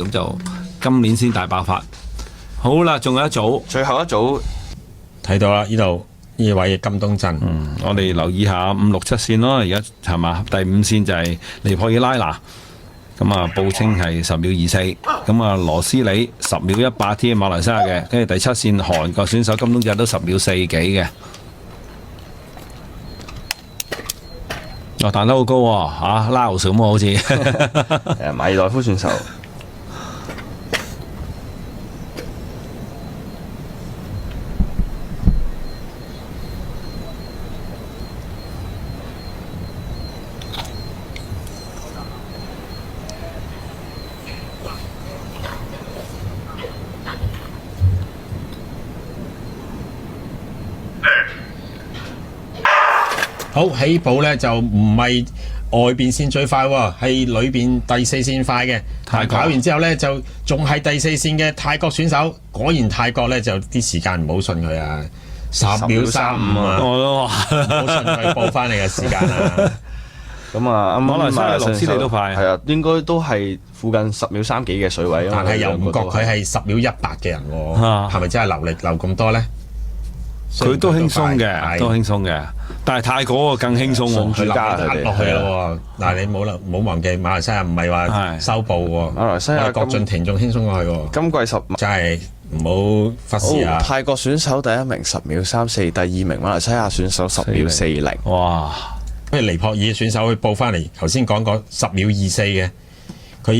咁就今年先大爆發。好啦，仲有一組，最後一組睇到啦，呢度呢位金東鎮，我哋留意下5、6、7線咯。而家係嘛，第5線就係尼泊爾拉拿，咁啊報稱係10秒24，咁啊羅斯里10秒18添，馬來西亞嘅，跟住第7線韓國選手金東鎮都10秒4幾嘅。彈得好高喎，嚇拉牛咁喎，好似馬爾代夫選手。好起步咧就唔係外邊線最快喎，係裏邊第4線快嘅。泰國跑完之後咧就仲係第4線嘅泰國選手，果然泰國咧就啲時間唔好信佢啊，10秒35啊，我都話唔好信佢報翻你嘅時間啊。咁啊，馬來西亞羅斯里都快，係啊，應該都係附近10秒3幾嘅水位。但係又唔覺佢係10秒18嘅人喎，係咪真係流力流咁多咧？佢都輕鬆嘅，都輕鬆嘅。但係泰國嗰個更輕鬆喎，佢壓落去咯喎。嗱，你唔好忘記馬來西亞唔係話收步喎，馬來西亞郭俊廷仲輕鬆過去喎。今季10真係唔好忽視啊！泰國選手第1名10秒34，第2名馬來西亞選手10秒40。哇！因為尼泊爾選手去報翻嚟，頭先講過10秒24嘅。